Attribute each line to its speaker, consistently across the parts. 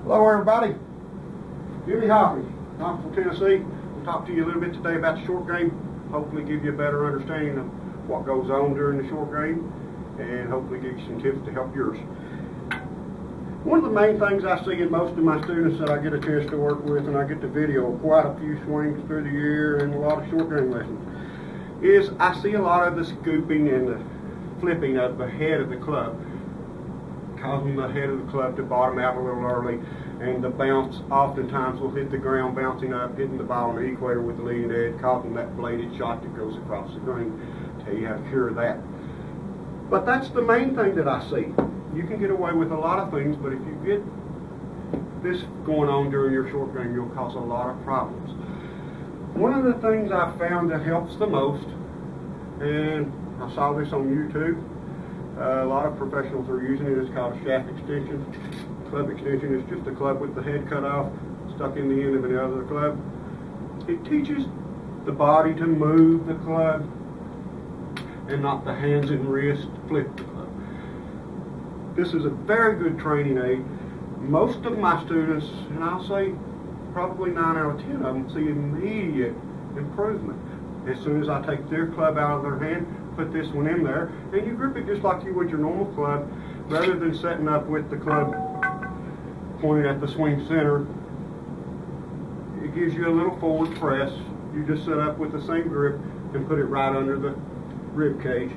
Speaker 1: Hello everybody, Jimmy Hawkins, Knoxville, Tennessee. I'll talk to you a little bit today about the short game, hopefully give you a better understanding of what goes on during the short game, and hopefully give you some tips to help yours. One of the main things I see in most of my students that I get a chance to work with, and I get to video quite a few swings through the year and a lot of short game lessons, is I see a lot of the scooping and the flipping of the head of the club, causing the head of the club to bottom out a little early, and the bounce oftentimes will hit the ground, bouncing up, hitting the ball on the equator with the leading edge, causing that bladed shot that goes across the green. Tell you how to cure that. But that's the main thing that I see. You can get away with a lot of things, but if you get this going on during your short game, you'll cause a lot of problems. One of the things I found that helps the most, and I saw this on YouTube, a lot of professionals are using it. It's called a shaft extension. Club extension is just a club with the head cut off, stuck in the end of another club. It teaches the body to move the club and not the hands and wrists to flip the club. This is a very good training aid. Most of my students, and I'll say probably 9 out of 10 of them, see immediate improvement. As soon as I take their club out of their hand, put this one in there, and you grip it just like you would your normal club, rather than setting up with the club pointed at the swing center. It gives you a little forward press. You just set up with the same grip and put it right under the rib cage.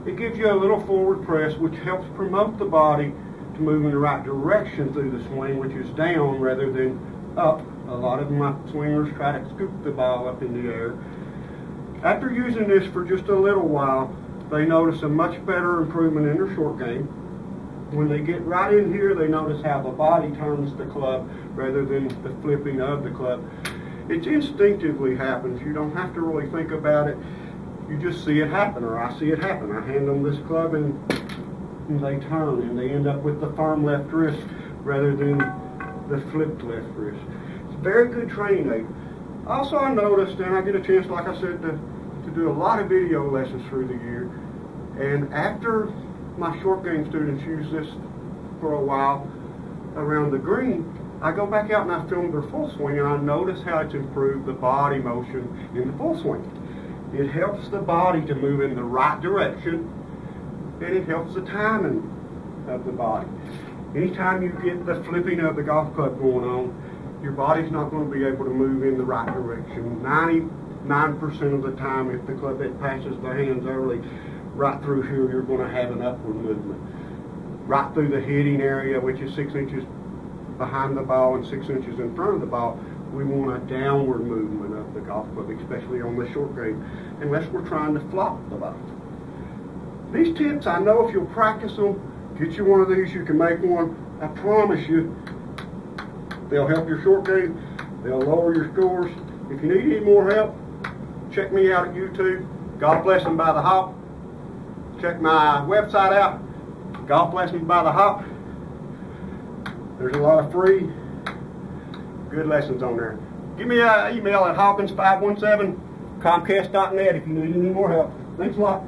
Speaker 1: It gives you a little forward press, which helps promote the body to move in the right direction through the swing, which is down rather than up. A lot of my swingers try to scoop the ball up in the air. After using this for just a little while, they notice a much better improvement in their short game. When they get right in here, they notice how the body turns the club rather than the flipping of the club. It instinctively happens. You don't have to really think about it. You just see it happen, or I see it happen. I hand them this club and they turn, and they end up with the firm left wrist rather than the flipped left wrist. It's a very good training aid. Also, I noticed, and I get a chance, like I said, to do a lot of video lessons through the year, and after my short game students use this for a while around the green, I go back out and I film their full swing, and I notice how it's improved the body motion in the full swing. It helps the body to move in the right direction, and it helps the timing of the body. Anytime you get the flipping of the golf club going on, your body's not going to be able to move in the right direction. 99% of the time, if the club head passes the hands early, right through here, you're going to have an upward movement. Right through the hitting area, which is 6 inches behind the ball and 6 inches in front of the ball, we want a downward movement of the golf club, especially on the short game, unless we're trying to flop the ball. These tips, I know if you'll practice them, get you one of these, you can make one. I promise you, they'll help your short game. They'll lower your scores. If you need any more help, check me out at YouTube, Golf Lesson by the Hop. Check my website out, Golf Lessons by the Hop. There's a lot of free, good lessons on there. Give me an email at hawkins517comcast.net if you need any more help. Thanks a lot.